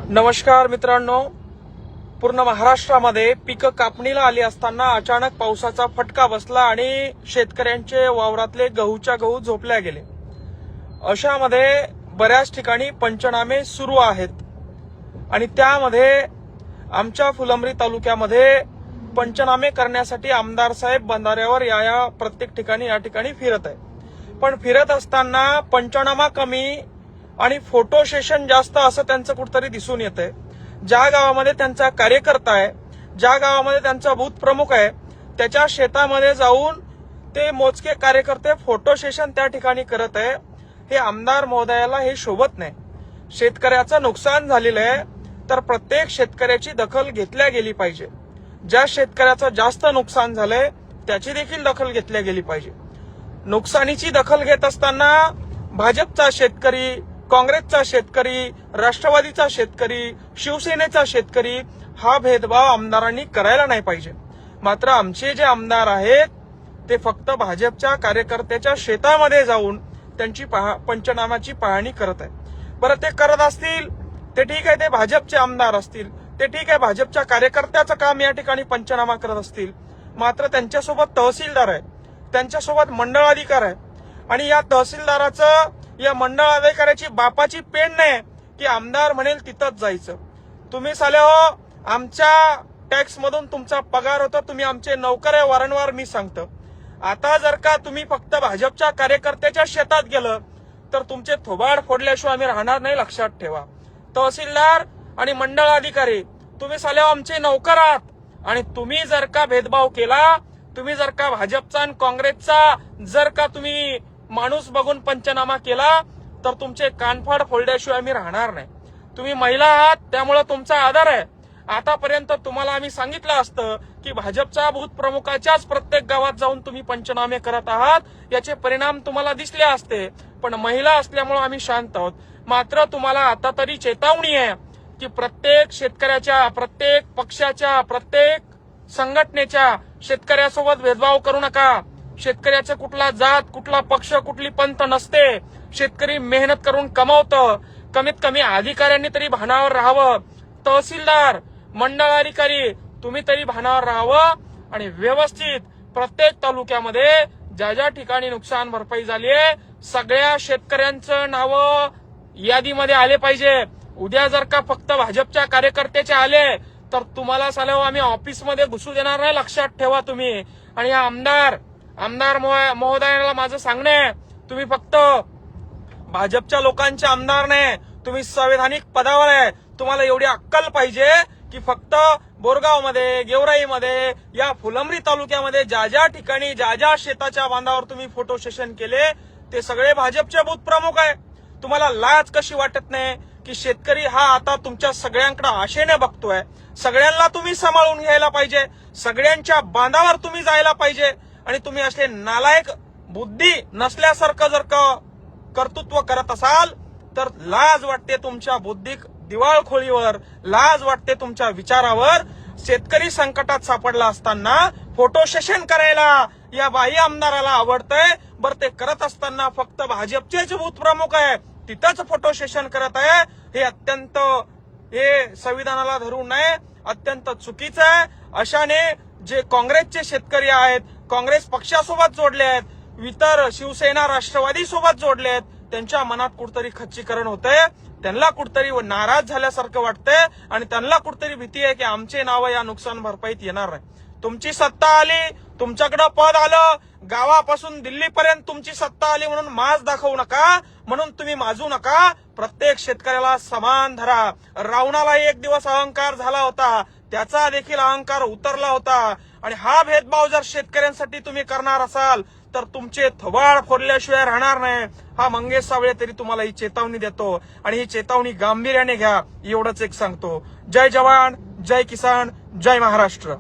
नमस्कार मित्रांनो, पूर्ण महाराष्ट्रामध्ये पीक कापणीला आली असताना अचानक पावसाचा फटका बसला आणि शेतकऱ्यांचे वावरातले गहूच्या गहू झोपल्या गेले. अशामध्ये बऱ्याच ठिकाणी पंचनामे सुरू आहेत आणि त्यामध्ये आमच्या फुलंब्री तालुक्यामध्ये पंचनामे करण्यासाठी आमदार साहेब बंधाऱ्यावर या प्रत्येक ठिकाणी या ठिकाणी फिरत आहे. पण फिरत असताना पंचनामा कमी आणि फोटो सेशन जास्त असं त्यांचं कुठतरी दिसून येतंय. ज्या गावामध्ये त्यांचा कार्यकर्ता आहे, ज्या गावामध्ये त्यांचा बूथ प्रमुख आहे, त्याच्या शेतामध्ये जाऊन ते मोजके कार्यकर्ते फोटो सेशन त्या ठिकाणी करत आहे. हे आमदार महोदयाला हे शोभत नाही. शेतकऱ्याचं नुकसान झालेलं आहे तर प्रत्येक शेतकऱ्याची दखल घेतल्या गेली पाहिजे. ज्या शेतकऱ्याचं जास्त नुकसान झालंय त्याची देखील दखल घेतल्या गेली पाहिजे. नुकसानीची दखल घेत असताना भाजपचा शेतकरी, काँग्रेसचा शेतकरी, राष्ट्रवादीचा शेतकरी, शिवसेनेचा शेतकरी हा भेदभाव आमदारांनी करायला नाही पाहिजे. मात्र आमचे जे आमदार आहेत ते फक्त भाजपच्या कार्यकर्त्याच्या शेतामध्ये जाऊन त्यांची पंचनामाची पाहणी करत आहे. बरं, ते करत असतील ते ठीक आहे, ते भाजपचे आमदार असतील ते ठीक आहे, भाजपच्या कार्यकर्त्याचं काम या ठिकाणी पंचनामा करत असतील. मात्र त्यांच्यासोबत तहसीलदार आहे, त्यांच्यासोबत मंडळ अधिकारी आहे आणि या तहसीलदाराचं, या मंडळ अधिकाऱ्याची बापाची पेन नाही की आमदार म्हणेल तिथंच जायचं. तुम्ही साले हो, आमच्या टॅक्स मधून तुमचा पगार होता, तुम्ही आमचे नौकर आहे, वारंवार मी सांगतो. आता जर का तुम्ही फक्त भाजपच्या कार्यकर्त्याच्या शेतात गेलं तर तुमचे थोबाड फोडल्याशिवाय आम्ही राहणार नाही, लक्षात ठेवा. तहसीलदार आणि मंडळ अधिकारी तुम्ही साले आमचे नौकर आहात आणि तुम्ही जर का भेदभाव केला, तुम्ही जर का भाजपचा आणि काँग्रेसचा जर का तुम्ही माणूस बघून पंचनामा केला तर तुमचे कानफाड फोडल्याशिवाय आम्ही राहणार नाही. तुम्ही महिला आहात त्यामुळे तुमचा आदर आहे. आतापर्यंत तुम्हाला आम्ही सांगितलं असतं की भाजपच्या बूथ प्रमुखाच्याच प्रत्येक गावात जाऊन तुम्ही पंचनामे करत आहात, याचे परिणाम तुम्हाला दिसले असते. पण महिला असल्यामुळे आम्ही शांत आहोत. मात्र तुम्हाला आता तरी चेतावणी आहे की प्रत्येक शेतकऱ्याच्या, प्रत्येक पक्षाच्या, प्रत्येक संघटनेच्या शेतकऱ्यासोबत भेदभाव करू नका. शेतकऱ्याचं कुठला जात, कुठला पक्ष, कुठली पंथ नसते. शेतकरी मेहनत करून कमावतं. कमीत कमी अधिकाऱ्यांनी तरी भानावर राहावं. तहसीलदार, मंडळ अधिकारी तुम्ही तरी भानावर राहावं आणि व्यवस्थित प्रत्येक तालुक्यामध्ये ज्या ज्या ठिकाणी नुकसान भरपाई झाली आहे सगळ्या शेतकऱ्यांचं नावं यादीमध्ये आले पाहिजे. उद्या जर का फक्त भाजपच्या कार्यकर्त्याचे आले तर तुम्हाला साले आम्ही ऑफिसमध्ये घुसू देणार नाही, लक्षात ठेवा तुम्ही. आणि या आमदार महोदयाला माझं सांगणं आहे, तुम्ही फक्त भाजपच्या लोकांचे आमदार नाही, तुम्ही संवैधानिक पदावर आहे. तुम्हाला एवढी अक्कल पाहिजे की फक्त बोरगावमध्ये, गेवराईमध्ये, या फुलंब्री तालुक्यामध्ये ज्या ज्या ठिकाणी, ज्या ज्या शेताच्या बांधावर तुम्ही फोटो सेशन केले ते सगळे भाजपचे बूथ प्रमुख आहे. तुम्हाला लाज कशी वाटत नाही की शेतकरी हा आता तुमच्या सगळ्यांकडे आशेने बघतोय. सगळ्यांना तुम्ही सांभाळून घ्यायला पाहिजे, सगळ्यांच्या बांधावर तुम्ही जायला पाहिजे. आणि तुम्ही असले नालायक, बुद्धी नसल्यासारखं जर का कर्तृत्व करत असाल तर लाज वाटते तुमच्या बुद्धिक दिवाळखोळीवर, लाज वाटते तुमच्या विचारावर. शेतकरी संकटात सापडला असताना फोटो सेशन करायला या बाई आमदाराला आवडतंय. बरं, ते करत असताना फक्त भाजपचेच बूथ प्रमुख आहे तिथंच फोटो सेशन करत आहे. हे अत्यंत, हे संविधानाला धरून नाही, अत्यंत चुकीचं आहे. अशाने जे काँग्रेसचे शेतकरी आहेत, काँग्रेस पक्षासोबत जोडले आहेत, इतर शिवसेना, राष्ट्रवादी सोबत जोडले आहेत, त्यांच्या मनात कुठतरी खच्चीकरण होतंय. त्यांना कुठतरी नाराज झाल्यासारखं वाटतंय आणि त्यांना कुठतरी भीती आहे की आमचे नाव या नुकसान भरपाईत येणार नाही. तुमची सत्ता आली, तुमच्याकडे पद आलं, गावापासून दिल्लीपर्यंत तुमची सत्ता आली म्हणून माज दाखवू नका, म्हणून तुम्ही माजू नका. प्रत्येक शेतकऱ्याला समान धरा. रावणाला एक दिवस अहंकार झाला होता, त्याचा देखील अहंकार उतरला होता. आणि हा भेदभाव जर शेतकऱ्यांसाठी तुम्ही करणार असाल तर तुमचे थोबाड फोडल्याशिवाय राहणार नाही. हा मंगेश सावळे तरी तुम्हाला ही चेतावणी देतो आणि ही चेतावणी गांभीर्याने घ्या, एवढंच एक सांगतो. जय जवान, जय किसान, जय महाराष्ट्र.